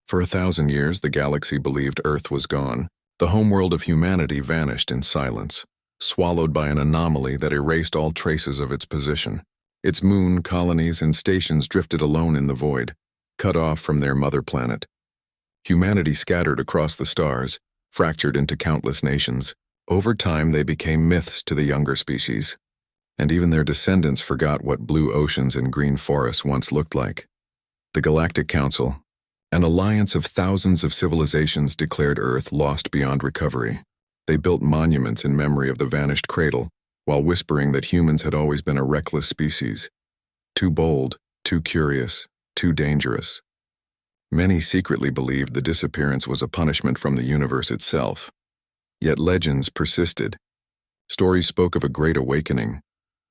For 1,000 years, the galaxy believed Earth was gone. The homeworld of humanity vanished in silence, swallowed by an anomaly that erased all traces of its position. Its moon, colonies, and stations drifted alone in the void, cut off from their mother planet. Humanity scattered across the stars, fractured into countless nations. Over time, they became myths to the younger species, and even their descendants forgot what blue oceans and green forests once looked like. The Galactic Council, an alliance of thousands of civilizations, declared Earth lost beyond recovery. They built monuments in memory of the vanished cradle, while whispering that humans had always been a reckless species. Too bold, too curious, too dangerous. Many secretly believed the disappearance was a punishment from the universe itself. Yet legends persisted. Stories spoke of a great awakening,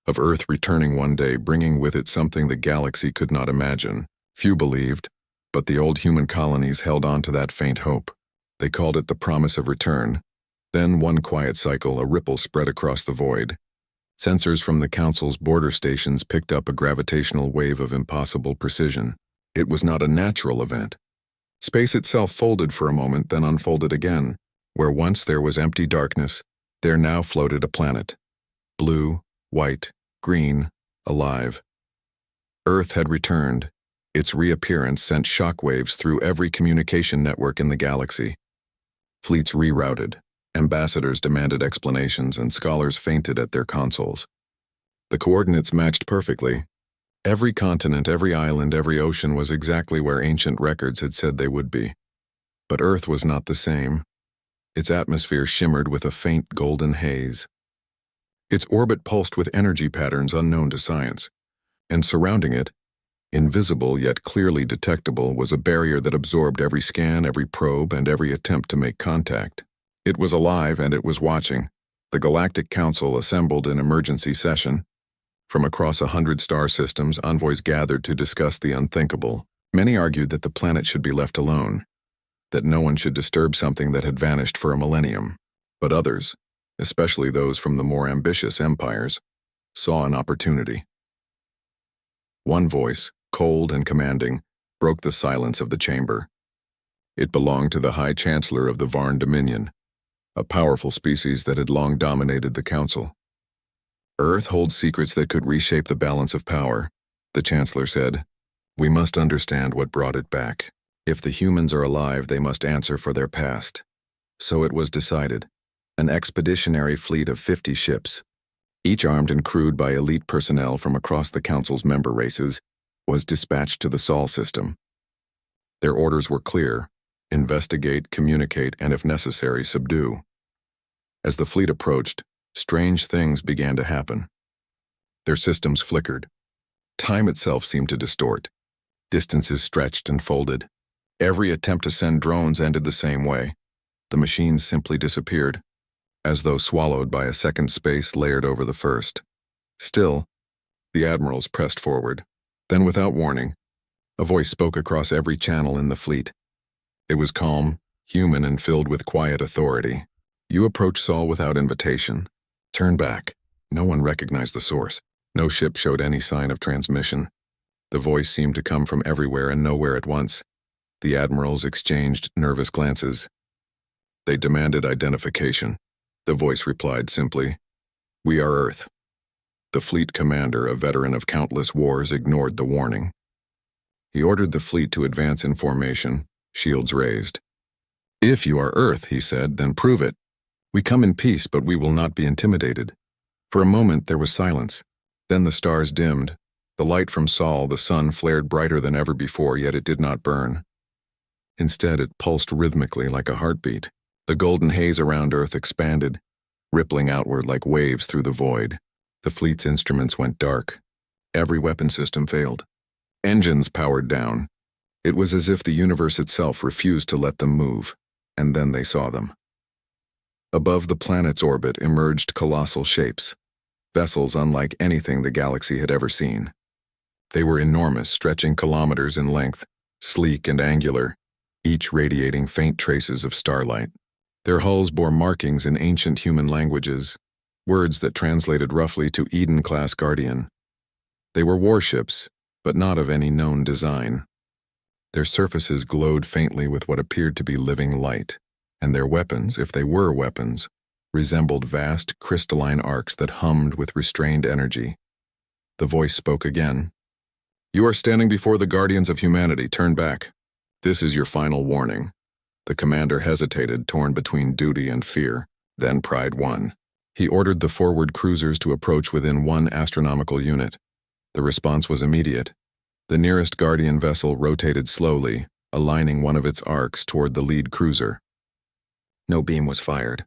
of Earth returning one day, bringing with it something the galaxy could not imagine. Few believed, but the old human colonies held on to that faint hope. They called it the promise of return. Then, one quiet cycle, a ripple spread across the void. Sensors from the Council's border stations picked up a gravitational wave of impossible precision. It was not a natural event. Space itself folded for a moment, then unfolded again. Where once there was empty darkness, there now floated a planet. Blue, white, green, alive. Earth had returned. Its reappearance sent shockwaves through every communication network in the galaxy. Fleets rerouted, ambassadors demanded explanations, and scholars fainted at their consoles. The coordinates matched perfectly. Every continent, every island, every ocean was exactly where ancient records had said they would be. But Earth was not the same. Its atmosphere shimmered with a faint golden haze. Its orbit pulsed with energy patterns unknown to science, and surrounding it, invisible yet clearly detectable, was a barrier that absorbed every scan, every probe, and every attempt to make contact. It was alive, and it was watching. The Galactic Council assembled in emergency session. From across 100 star systems, envoys gathered to discuss the unthinkable. Many argued that the planet should be left alone, that no one should disturb something that had vanished for a millennium. But others, especially those from the more ambitious empires, saw an opportunity. One voice, cold and commanding, broke the silence of the chamber. It belonged to the High Chancellor of the Varn Dominion, a powerful species that had long dominated the Council. Earth holds secrets that could reshape the balance of power, the Chancellor said. We must understand what brought it back. If the humans are alive, they must answer for their past. So it was decided. An expeditionary fleet of 50 ships, each armed and crewed by elite personnel from across the Council's member races, was dispatched to the Sol system. Their orders were clear: investigate, communicate, and if necessary, subdue. As the fleet approached, strange things began to happen. Their systems flickered. Time itself seemed to distort. Distances stretched and folded. Every attempt to send drones ended the same way. The machines simply disappeared, as though swallowed by a second space layered over the first. Still, the admirals pressed forward. Then, without warning, a voice spoke across every channel in the fleet. It was calm, human, and filled with quiet authority. You approach Sol without invitation. Turn back. No one recognized the source. No ship showed any sign of transmission. The voice seemed to come from everywhere and nowhere at once. The admirals exchanged nervous glances. They demanded identification. The voice replied simply, "We are Earth." The fleet commander, a veteran of countless wars, ignored the warning. He ordered the fleet to advance in formation, shields raised. "If you are Earth," he said, "then prove it. We come in peace, but we will not be intimidated." For a moment there was silence. Then the stars dimmed. The light from Sol, the sun, flared brighter than ever before, yet it did not burn. Instead, it pulsed rhythmically like a heartbeat. The golden haze around Earth expanded, rippling outward like waves through the void. The fleet's instruments went dark. Every weapon system failed. Engines powered down. It was as if the universe itself refused to let them move, and then they saw them. Above the planet's orbit emerged colossal shapes, vessels unlike anything the galaxy had ever seen. They were enormous, stretching kilometers in length, sleek and angular, each radiating faint traces of starlight. Their hulls bore markings in ancient human languages, words that translated roughly to Eden-class Guardian. They were warships, but not of any known design. Their surfaces glowed faintly with what appeared to be living light, and their weapons, if they were weapons, resembled vast crystalline arcs that hummed with restrained energy. The voice spoke again. "You are standing before the guardians of humanity. Turn back. This is your final warning." The commander hesitated, torn between duty and fear. Then pride won. He ordered the forward cruisers to approach within 1 astronomical unit. The response was immediate. The nearest Guardian vessel rotated slowly, aligning one of its arcs toward the lead cruiser. No beam was fired.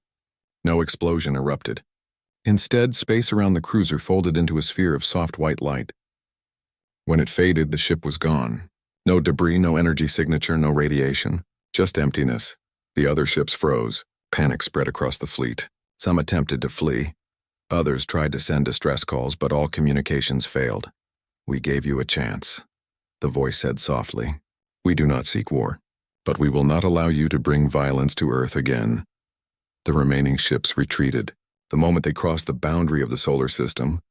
No explosion erupted. Instead, space around the cruiser folded into a sphere of soft white light. When it faded, the ship was gone. No debris, no energy signature, no radiation. Just emptiness. The other ships froze. Panic spread across the fleet. Some attempted to flee. Others tried to send distress calls, but all communications failed. "We gave you a chance," the voice said softly. "We do not seek war, but we will not allow you to bring violence to Earth again." The remaining ships retreated. The moment they crossed the boundary of the solar system,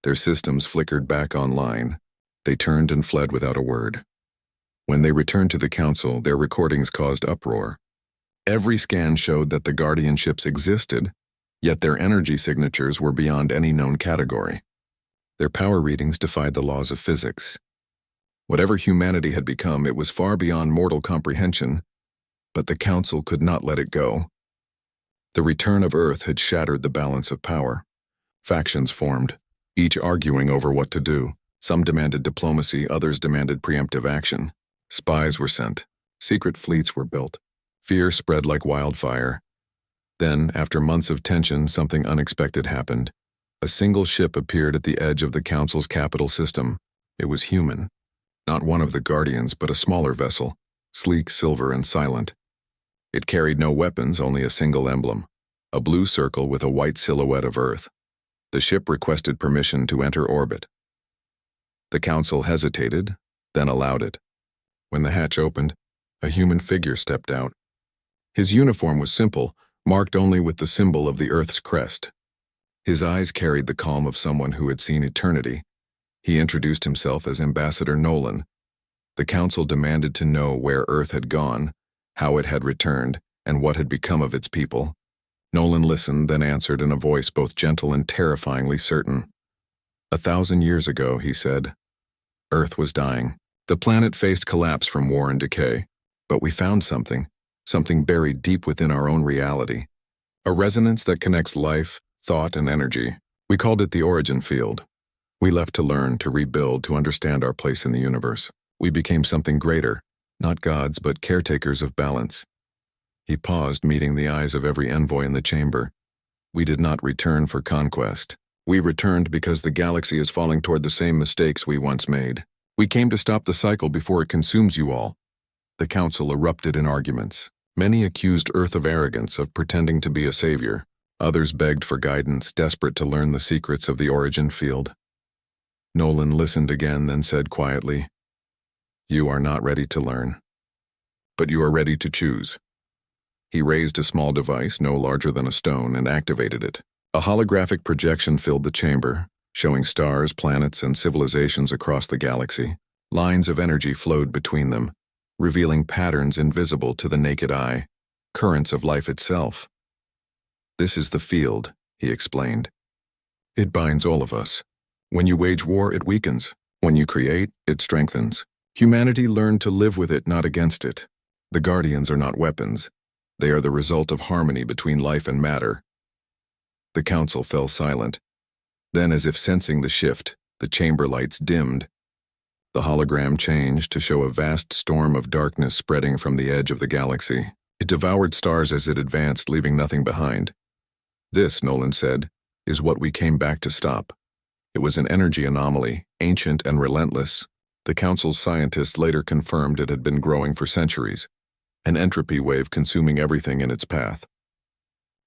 their systems flickered back online. They turned and fled without a word. When they returned to the Council, their recordings caused uproar. Every scan showed that the Guardian ships existed, yet their energy signatures were beyond any known category. Their power readings defied the laws of physics. Whatever humanity had become, it was far beyond mortal comprehension, but the Council could not let it go. The return of Earth had shattered the balance of power. Factions formed, each arguing over what to do. Some demanded diplomacy, others demanded preemptive action. Spies were sent. Secret fleets were built. Fear spread like wildfire. Then, after months of tension, something unexpected happened. A single ship appeared at the edge of the Council's capital system. It was human. Not one of the Guardians, but a smaller vessel, sleek, silver, and silent. It carried no weapons, only a single emblem, a blue circle with a white silhouette of Earth. The ship requested permission to enter orbit. The Council hesitated, then allowed it. When the hatch opened, a human figure stepped out. His uniform was simple, marked only with the symbol of the Earth's crest. His eyes carried the calm of someone who had seen eternity. He introduced himself as Ambassador Nolan. The Council demanded to know where Earth had gone, how it had returned, and what had become of its people. Nolan listened, then answered in a voice both gentle and terrifyingly certain. 1,000 years ago, he said, Earth was dying. The planet faced collapse from war and decay. But we found something buried deep within our own reality. A resonance that connects life, thought, and energy. We called it the origin field. We left to learn, to rebuild, to understand our place in the universe. We became something greater, not gods, but caretakers of balance. He paused, meeting the eyes of every envoy in the chamber. We did not return for conquest. We returned because the galaxy is falling toward the same mistakes we once made. We came to stop the cycle before it consumes you all. The Council erupted in arguments. Many accused Earth of arrogance, of pretending to be a savior. Others begged for guidance, desperate to learn the secrets of the origin field. Nolan listened again, then said quietly, You are not ready to learn, but you are ready to choose. He raised a small device, no larger than a stone, and activated it. A holographic projection filled the chamber, showing stars, planets, and civilizations across the galaxy. Lines of energy flowed between them, revealing patterns invisible to the naked eye, currents of life itself. This is the field, he explained. It binds all of us. When you wage war, it weakens. When you create, it strengthens. Humanity learned to live with it, not against it. The Guardians are not weapons. They are the result of harmony between life and matter. The Council fell silent. Then, as if sensing the shift, the chamber lights dimmed. The hologram changed to show a vast storm of darkness spreading from the edge of the galaxy. It devoured stars as it advanced, leaving nothing behind. This, Nolan said, is what we came back to stop. It was an energy anomaly, ancient and relentless. The Council's scientists later confirmed it had been growing for centuries, an entropy wave consuming everything in its path.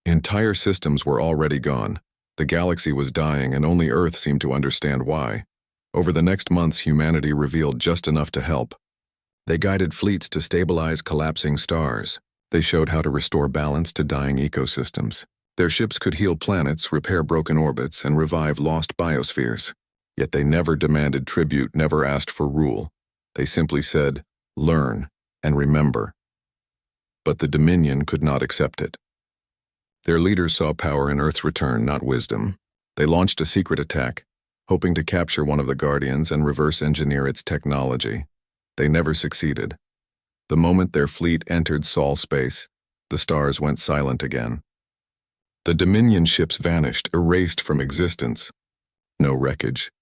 Entire systems were already gone. The galaxy was dying, and only Earth seemed to understand why. Over the next months, humanity revealed just enough to help. They guided fleets to stabilize collapsing stars. They showed how to restore balance to dying ecosystems. Their ships could heal planets, repair broken orbits, and revive lost biospheres. Yet they never demanded tribute, never asked for rule. They simply said, learn, and remember. But the Dominion could not accept it. Their leaders saw power in Earth's return, not wisdom. They launched a secret attack, hoping to capture one of the Guardians and reverse engineer its technology. They never succeeded. The moment their fleet entered Sol space, the stars went silent again. The Dominion ships vanished, erased from existence. No wreckage,